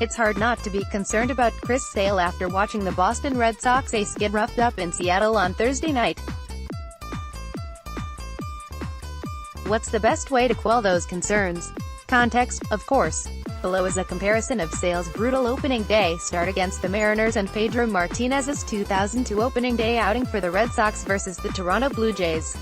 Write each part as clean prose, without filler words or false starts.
It's hard not to be concerned about Chris Sale after watching the Boston Red Sox ace get roughed up in Seattle on Thursday night. What's the best way to quell those concerns? Context, of course. Below is a comparison of Sale's brutal opening day start against the Mariners and Pedro Martinez's 2002 opening day outing for the Red Sox versus the Toronto Blue Jays.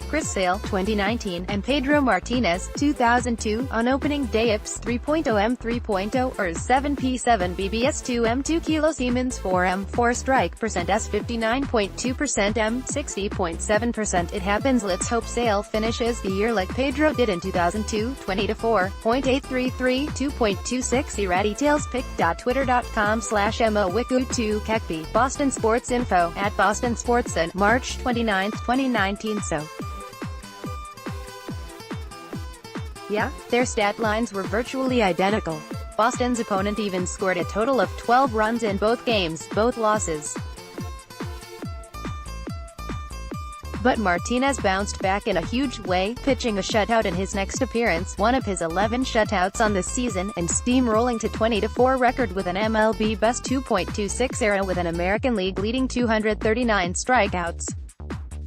Chris Sale, 2019, and Pedro Martinez, 2002, on opening dayIPS 3.0 M 3.0, or 7P7 BBS 2 M 2 kilo Siemens 4 M 4 strike percent S 59.2% M 60.7%. It happens. Let's hope Sale finishes the year like Pedro did in 2002, 20-4, .833, 2.26 ERA. Details pic.twitter.com/mowiku2kekpi. Boston Sports Info, @BostonSportsN, March 29, 2019. So yeah, their stat lines were virtually identical. Boston's opponent even scored a total of 12 runs in both games, both losses. But Martinez bounced back in a huge way, pitching a shutout in his next appearance, one of his 11 shutouts on the season, and steamrolling to 20-4 record with an MLB best 2.26 ERA with an American League leading 239 strikeouts.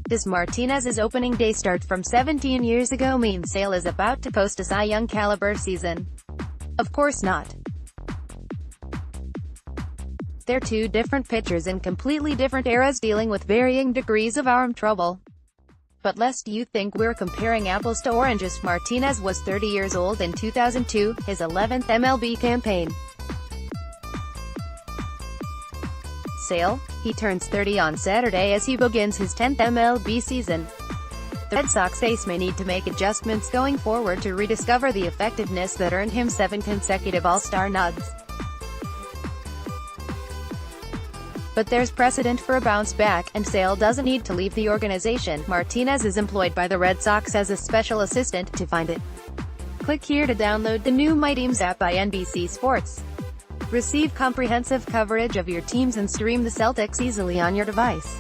Does Martinez's opening day start from 17 years ago mean Sale is about to post a Cy Young caliber season? Of course not. They're two different pitchers in completely different eras dealing with varying degrees of arm trouble. But lest you think we're comparing apples to oranges, Martinez was 30 years old in 2002, his 11th MLB campaign. Sale, he turns 30 on Saturday as he begins his 10th MLB season. The Red Sox ace may need to make adjustments going forward to rediscover the effectiveness that earned him 7 consecutive All-Star nods. But there's precedent for a bounce back, and Sale doesn't need to leave the organization. Martinez is employed by the Red Sox as a special assistant. To find it, click here to download the new dayIPS app by NBC Sports. Receive comprehensive coverage of your teams and stream the Celtics easily on your device.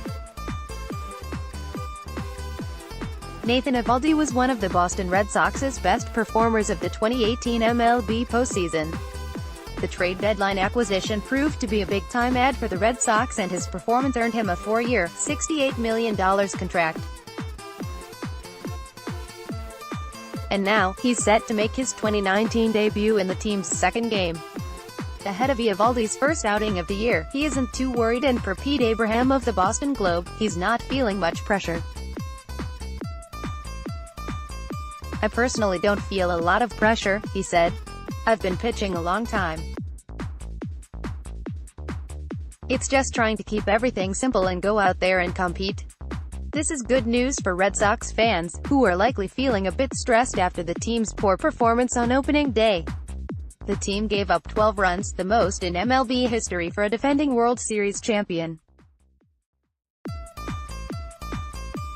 Nathan Eovaldi was one of the Boston Red Sox's best performers of the 2018 MLB postseason. The trade deadline acquisition proved to be a big-time ad for the Red Sox, and his performance earned him a 4-year, $68 million contract. And now, he's set to make his 2019 debut in the team's second game. Ahead of Eovaldi's first outing of the year, he isn't too worried, and per Pete Abraham of the Boston Globe, he's not feeling much pressure. "I personally don't feel a lot of pressure," he said. "I've been pitching a long time. It's just trying to keep everything simple and go out there and compete." This is good news for Red Sox fans, who are likely feeling a bit stressed after the team's poor performance on opening day. The team gave up 12 runs, the most in MLB history for a defending World Series champion.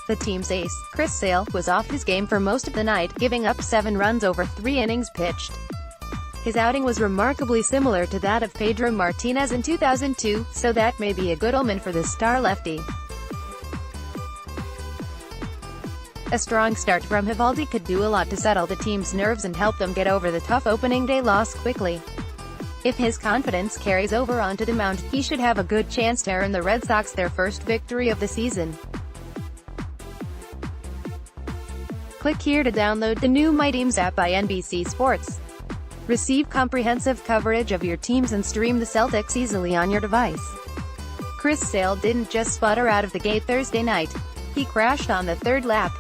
The team's ace, Chris Sale, was off his game for most of the night, giving up 7 runs over 3 innings pitched. His outing was remarkably similar to that of Pedro Martinez in 2002, so that may be a good omen for the star lefty. A strong start from Eovaldi could do a lot to settle the team's nerves and help them get over the tough opening day loss quickly. If his confidence carries over onto the mound, he should have a good chance to earn the Red Sox their first victory of the season. Click here to download the new dayIPS app by NBC Sports. Receive comprehensive coverage of your teams and stream the Celtics easily on your device. Chris Sale didn't just sputter out of the gate Thursday night. He crashed on the third lap.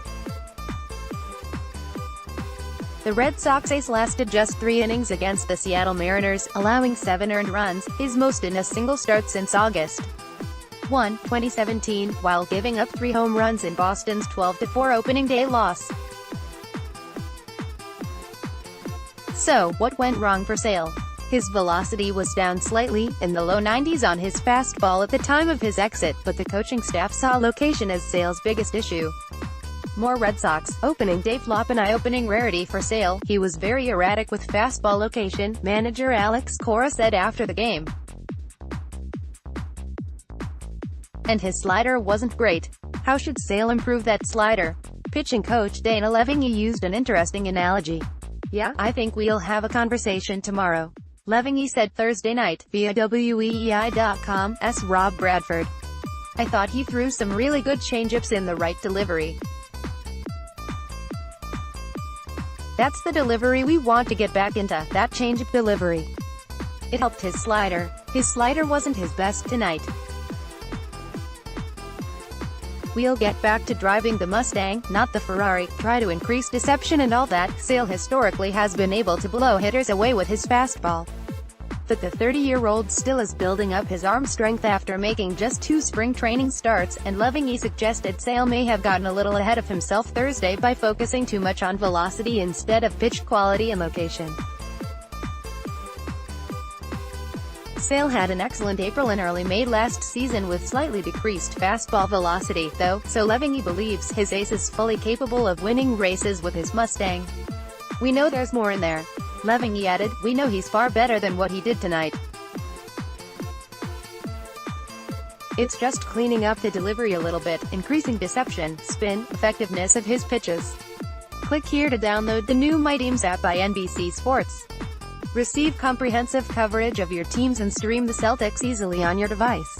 The Red Sox ace lasted just 3 innings against the Seattle Mariners, allowing 7 earned runs, his most in a single start since August 1, 2017, while giving up 3 home runs in Boston's 12-4 opening day loss. So, what went wrong for Sale? His velocity was down slightly, in the low 90s on his fastball at the time of his exit, but the coaching staff saw location as Sale's biggest issue. More Red Sox opening day flop, an eye-opening rarity for Sale. He was very erratic with fastball location, manager Alex Cora said after the game. And his slider wasn't great. How should Sale improve that slider? Pitching coach Dana Leving used an interesting analogy. Yeah, I think we'll have a conversation tomorrow, Levingy said Thursday night, via WEEI.com's Rob Bradford. I thought he threw some really good changeups in the right delivery. That's the delivery we want to get back into, that changeup delivery. It helped his slider. His slider wasn't his best tonight. We'll get back to driving the Mustang, not the Ferrari, try to increase deception and all that. Sale historically has been able to blow hitters away with his fastball. But the 30-year-old still is building up his arm strength after making just 2 spring training starts, and Levingy suggested Sale may have gotten a little ahead of himself Thursday by focusing too much on velocity instead of pitch quality and location. Sale had an excellent April and early May last season with slightly decreased fastball velocity, though, so Levingy believes his ace is fully capable of winning races with his Mustang. We know there's more in there. Levingy added, we know he's far better than what he did tonight. It's just cleaning up the delivery a little bit, increasing deception, spin, effectiveness of his pitches. Click here to download the new dayIPS app by NBC Sports. Receive comprehensive coverage of your teams and stream the Celtics easily on your device.